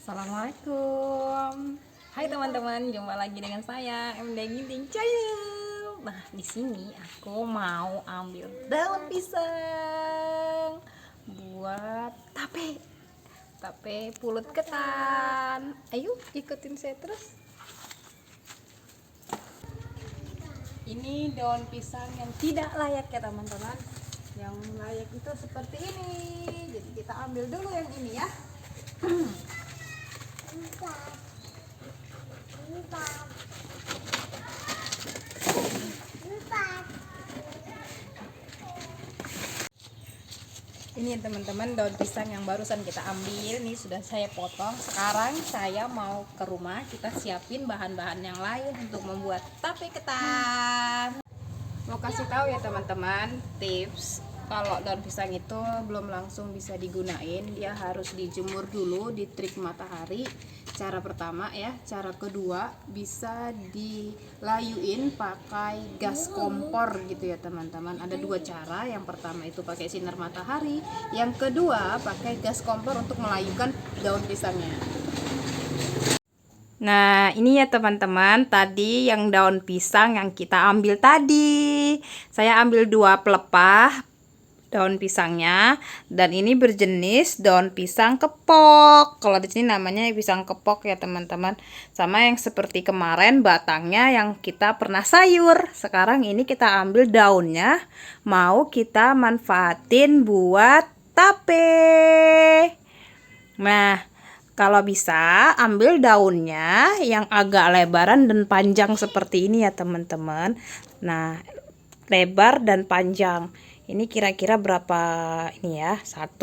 Assalamualaikum. Hai teman-teman, jumpa lagi dengan saya MD Ginting Channel. Nah, di sini aku mau ambil daun pisang buat tape pulut ketan. Ayo ikutin saya terus. Ini daun pisang yang tidak layak ya teman-teman. Yang layak itu seperti ini. Jadi kita ambil dulu yang ini ya. Ini teman-teman daun pisang yang barusan kita ambil, ini sudah saya potong. Sekarang saya mau ke rumah, kita siapin bahan-bahan yang lain untuk membuat tape ketan. Mau kasih tahu ya teman-teman, tips kalau daun pisang itu belum langsung bisa digunain, dia harus dijemur dulu di terik matahari. Cara pertama ya, cara kedua bisa dilayuin pakai gas kompor gitu ya teman-teman. Ada dua cara, yang pertama itu pakai sinar matahari, yang kedua pakai gas kompor untuk melayukan daun pisangnya. Nah, ini ya teman-teman, tadi yang daun pisang yang kita ambil tadi. Saya ambil 2 pelepah daun pisangnya, dan ini berjenis daun pisang kepok. Kalau di sini namanya pisang kepok ya teman-teman. Sama yang seperti kemarin batangnya yang kita pernah sayur. Sekarang ini kita ambil daunnya, mau kita manfaatin buat tape. Nah, kalau bisa ambil daunnya yang agak lebaran dan panjang seperti ini ya teman-teman. Nah, lebar dan panjang. Ini kira-kira berapa ini ya? 1,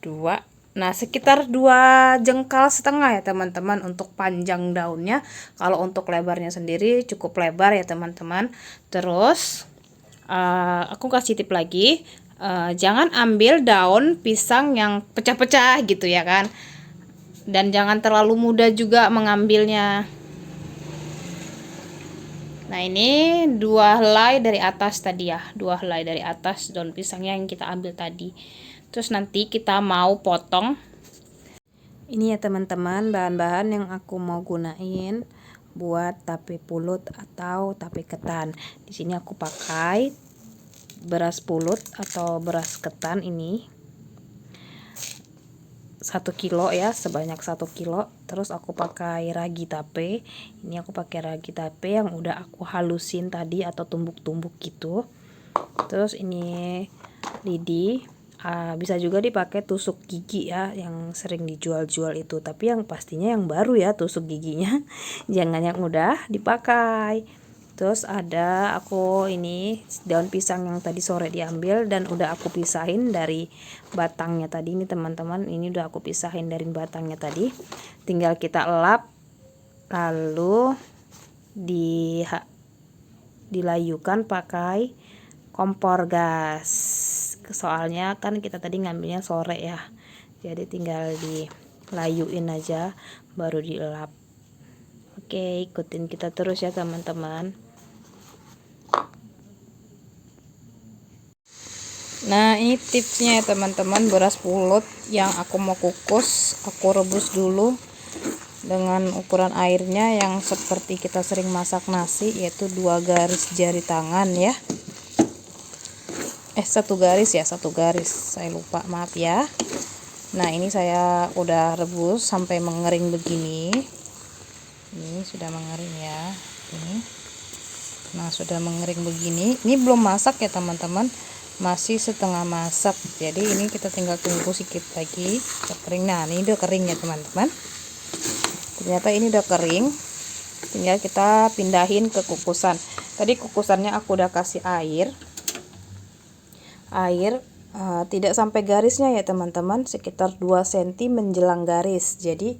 2. Nah, sekitar 2 jengkal setengah ya teman-teman untuk panjang daunnya. Kalau untuk lebarnya sendiri cukup lebar ya teman-teman. Terus aku kasih tip lagi. Jangan ambil daun pisang yang pecah-pecah gitu ya kan. Dan jangan terlalu mudah juga mengambilnya. Nah, ini 2 helai dari atas tadi ya, 2 helai dari atas daun pisangnya yang kita ambil tadi. Terus nanti kita mau potong. Ini ya teman-teman, bahan-bahan yang aku mau gunain buat tape pulut atau tape ketan. Di sini aku pakai beras pulut atau beras ketan ini 1 kilo ya, sebanyak 1 kilo. Terus aku pakai ragi tape. Ini aku pakai ragi tape yang udah aku halusin tadi atau tumbuk-tumbuk gitu. Terus ini lidi. Bisa juga dipakai tusuk gigi ya, yang sering dijual-jual itu. Tapi yang pastinya yang baru ya tusuk giginya. Jangan yang udah dipakai. Terus ada aku ini daun pisang yang tadi sore diambil dan udah aku pisahin dari batangnya tadi. Ini teman-teman, ini udah aku pisahin dari batangnya tadi. Tinggal kita elap lalu dilayukan pakai kompor gas. Soalnya kan kita tadi ngambilnya sore ya. Jadi tinggal dilayuin aja baru dielap. Oke, ikutin kita terus ya teman-teman. Nah, ini tipsnya ya teman-teman, beras pulut yang aku mau kukus, aku rebus dulu dengan ukuran airnya yang seperti kita sering masak nasi, yaitu 2 garis jari tangan ya. 1 garis ya, 1 garis. Saya lupa, maaf ya. Nah, ini saya udah rebus sampai mengering begini. Ini sudah mengering ya. Ini. Nah, sudah mengering begini. Ini belum masak ya teman-teman. Masih setengah masak, jadi ini kita tinggal tunggu sedikit lagi kering. Nah, ini udah kering ya teman-teman, ternyata ini udah kering, tinggal kita pindahin ke kukusan. Tadi kukusannya aku udah kasih air tidak sampai garisnya ya teman-teman, sekitar 2 cm menjelang garis, jadi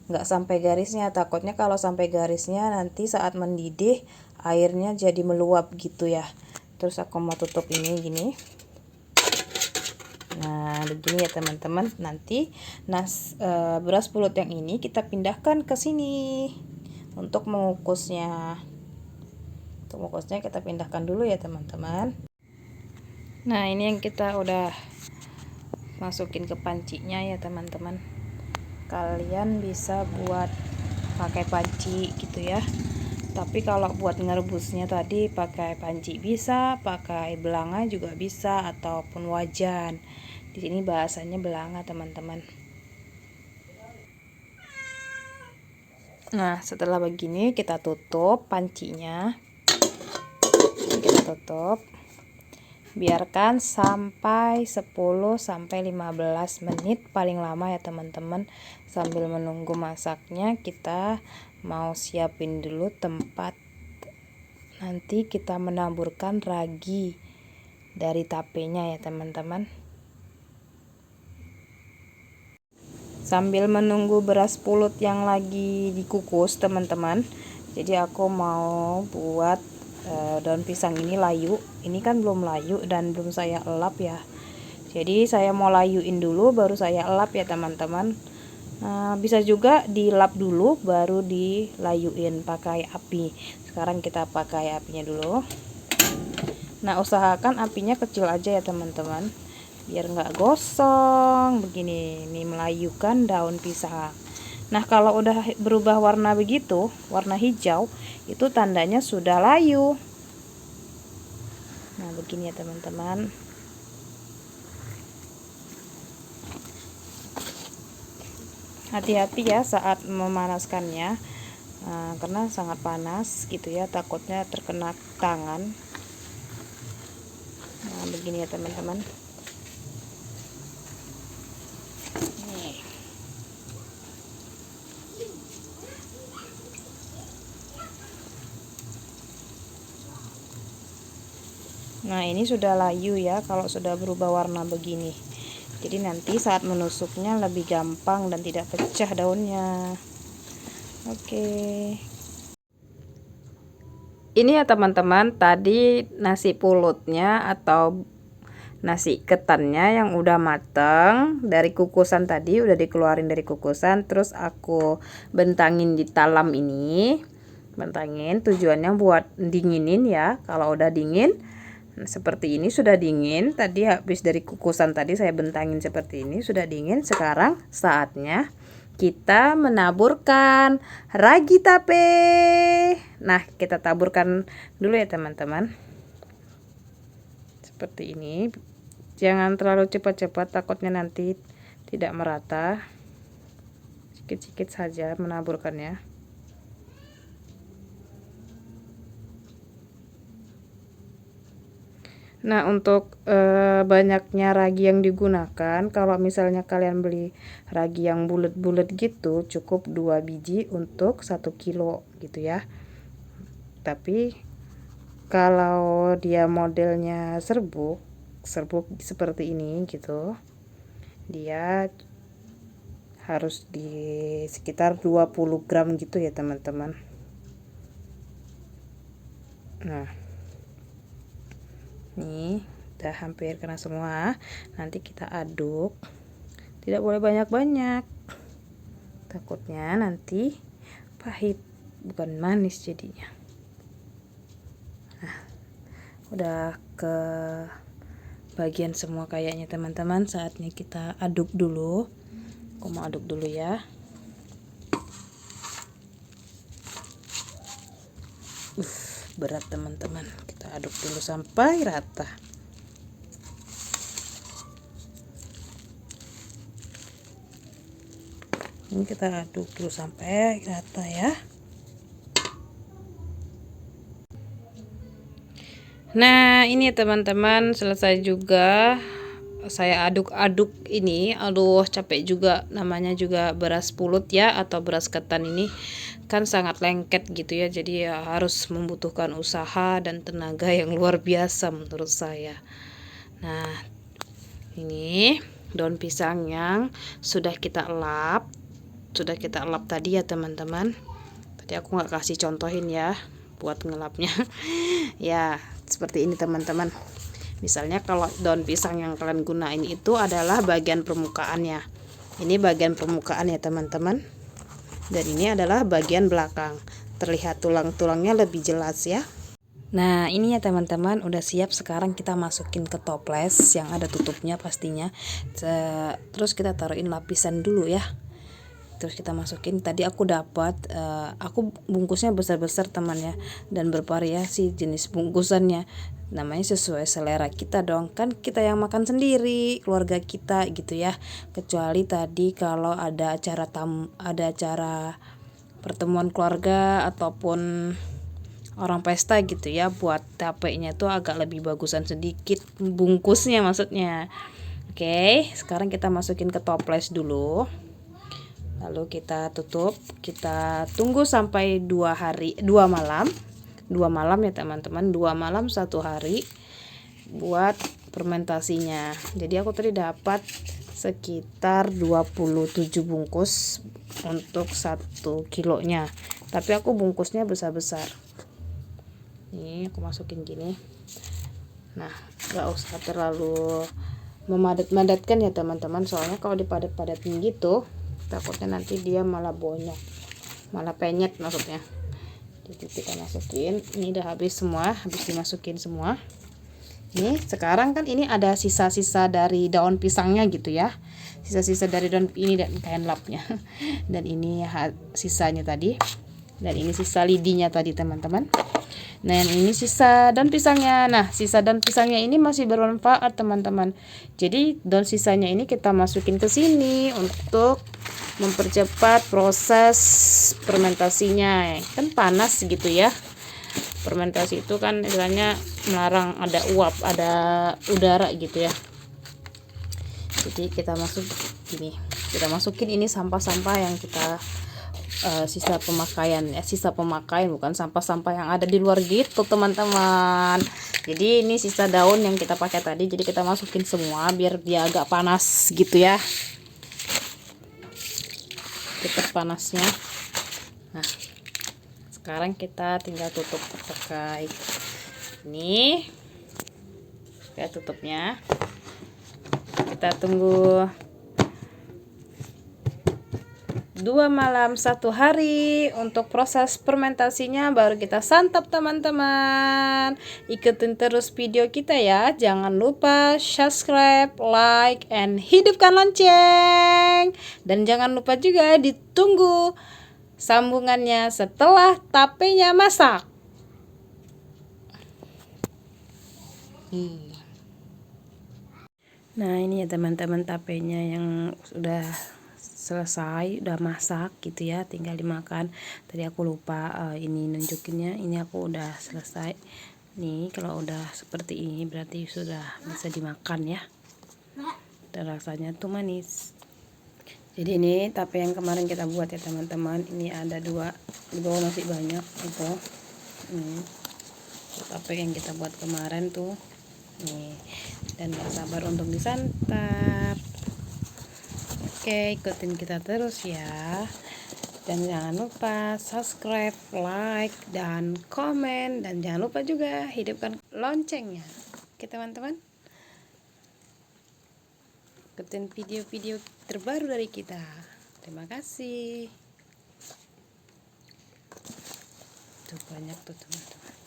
nggak sampai garisnya. Takutnya kalau sampai garisnya nanti saat mendidih airnya jadi meluap gitu ya. Terus aku mau tutup ini gini. Nah, begini ya teman-teman. Nanti beras pulut yang ini kita pindahkan ke sini untuk mengukusnya. Untuk mengukusnya kita pindahkan dulu ya teman-teman. Nah, ini yang kita udah masukin ke pancinya ya teman-teman. kalian bisa buat pakai panci gitu ya. Tapi kalau buat ngerebusnya tadi pakai panci bisa, pakai belanga juga bisa, ataupun wajan. Di sini bahasanya belanga, teman-teman. Nah, setelah begini kita tutup pancinya. Kita tutup. Biarkan sampai 10 sampai 15 menit paling lama ya, teman-teman. Sambil menunggu masaknya, kita mau siapin dulu tempat nanti kita menaburkan ragi dari tapenya ya, teman-teman. Sambil menunggu beras pulut yang lagi dikukus, teman-teman, jadi aku mau buat daun pisang ini layu. Ini kan belum layu dan belum saya elap ya, jadi saya mau layuin dulu baru saya elap ya, teman-teman. Bisa juga dilap dulu baru dilayuin pakai api. Sekarang kita pakai apinya dulu. Nah, usahakan apinya kecil aja ya, teman-teman, biar nggak gosong begini. Ini melayukan daun pisang. Nah, kalau udah berubah warna begitu, warna hijau, itu tandanya sudah layu. Nah, begini ya, teman-teman. Hati-hati ya saat memanaskannya, karena sangat panas gitu ya, takutnya terkena tangan. Nah, begini ya, teman-teman. Nah, ini sudah layu ya kalau sudah berubah warna begini. Jadi nanti saat menusuknya lebih gampang dan tidak pecah daunnya. Oke. Ini ya, teman-teman, tadi nasi pulutnya atau nasi ketannya yang udah mateng dari kukusan tadi, udah dikeluarin dari kukusan, terus aku bentangin di talam ini. Bentangin tujuannya buat dinginin ya. Kalau udah dingin seperti ini, sudah dingin, tadi habis dari kukusan tadi saya bentangin seperti ini, sudah dingin. Sekarang saatnya kita menaburkan ragi tape. Nah, kita taburkan dulu ya, teman-teman, seperti ini. Jangan terlalu cepat-cepat, takutnya nanti tidak merata. Sedikit-sedikit saja menaburkannya. Nah, untuk banyaknya ragi yang digunakan, kalau misalnya kalian beli ragi yang bulat-bulat gitu, cukup 2 biji untuk 1 kilo gitu ya. Tapi kalau dia modelnya serbuk seperti ini gitu, dia harus di sekitar 20 gram gitu ya, teman-teman. Nah, nih udah hampir kena semua. Nanti kita aduk, tidak boleh banyak-banyak, takutnya nanti pahit bukan manis jadinya. Nah, udah ke bagian semua kayaknya, teman-teman. Saatnya kita aduk dulu. Aku mau aduk dulu ya. Berat, teman-teman. Kita aduk dulu sampai rata. Ini kita aduk dulu sampai rata ya. Nah, ini teman-teman, selesai juga saya aduk-aduk ini. Aduh, capek juga, namanya juga beras pulut ya, atau beras ketan ini kan sangat lengket gitu ya, jadi ya harus membutuhkan usaha dan tenaga yang luar biasa menurut saya. Nah, ini daun pisang yang sudah kita elap tadi ya, teman-teman. Tadi aku nggak kasih contohin ya buat ngelapnya. Ya, seperti ini, teman-teman. Misalnya kalau daun pisang yang kalian gunain itu adalah bagian permukaannya. Ini bagian permukaan ya, teman-teman. Dan ini adalah bagian belakang. Terlihat tulang-tulangnya lebih jelas ya. Nah, ini ya, teman-teman, udah siap. Sekarang kita masukin ke toples yang ada tutupnya pastinya. Terus kita taruhin lapisan dulu ya. Terus kita masukin. Tadi aku dapat aku bungkusnya besar-besar teman ya, dan bervariasi jenis bungkusannya. Namanya sesuai selera kita dong, kan kita yang makan sendiri, keluarga kita gitu ya. Kecuali tadi kalau ada acara pertemuan keluarga ataupun orang pesta gitu ya, buat tapenya tuh agak lebih bagusan sedikit bungkusnya maksudnya. Oke, sekarang kita masukin ke toples dulu. Lalu kita tutup, kita tunggu sampai 2 malam. 2 malam ya teman-teman, 2 malam 1 hari buat fermentasinya. Jadi aku tadi dapat sekitar 27 bungkus untuk 1 kilonya. Tapi aku bungkusnya besar-besar. Nih aku masukin gini. Nah, gak usah terlalu memadat-madatkan ya teman-teman, soalnya kalau dipadat-padatin gitu takutnya nanti dia malah bonyok, malah penyet maksudnya. Jadi kita masukin, ini udah habis semua, habis dimasukin semua. Nih sekarang kan ini ada sisa-sisa dari daun pisangnya gitu ya, sisa-sisa dari daun ini dan kain lapnya dan ini sisanya tadi, dan ini sisa lidinya tadi teman-teman. Nah yang ini sisa daun pisangnya. Nah sisa daun pisangnya ini masih bermanfaat teman-teman. Jadi daun sisanya ini kita masukin ke sini untuk mempercepat proses fermentasinya. Kan panas gitu ya. Fermentasi itu kan istilahnya melarang ada uap, ada udara gitu ya. Jadi kita masukin ini sampah-sampah yang kita sisa pemakaian, bukan sampah-sampah yang ada di luar gitu teman-teman. Jadi ini sisa daun yang kita pakai tadi, jadi kita masukin semua biar dia agak panas gitu ya, cepat panasnya. Nah sekarang kita tinggal tutup pakai ini, kayak tutupnya. Kita tunggu 2 malam 1 hari untuk proses fermentasinya, baru kita santap teman-teman. Ikutin terus video kita ya, jangan lupa subscribe, like, and hidupkan lonceng. Dan jangan lupa juga ditunggu sambungannya setelah tapenya masak. Nah ini ya teman-teman tapenya yang sudah selesai, udah masak gitu ya, tinggal dimakan. Tadi aku lupa ini nunjukinnya, ini aku udah selesai. Nih kalau udah seperti ini berarti sudah bisa dimakan ya, dan rasanya tuh manis. Jadi ini tape yang kemarin kita buat ya teman-teman, ini ada 2, di bawah masih banyak itu. Tape yang kita buat kemarin tuh nih, dan gak sabar untuk disantap. Oke, ikutin kita terus ya. Dan jangan lupa subscribe, like, dan komen. Dan jangan lupa juga hidupkan loncengnya. Oke teman-teman, ikutin video-video terbaru dari kita. Terima kasih. Tuh banyak tuh teman-teman.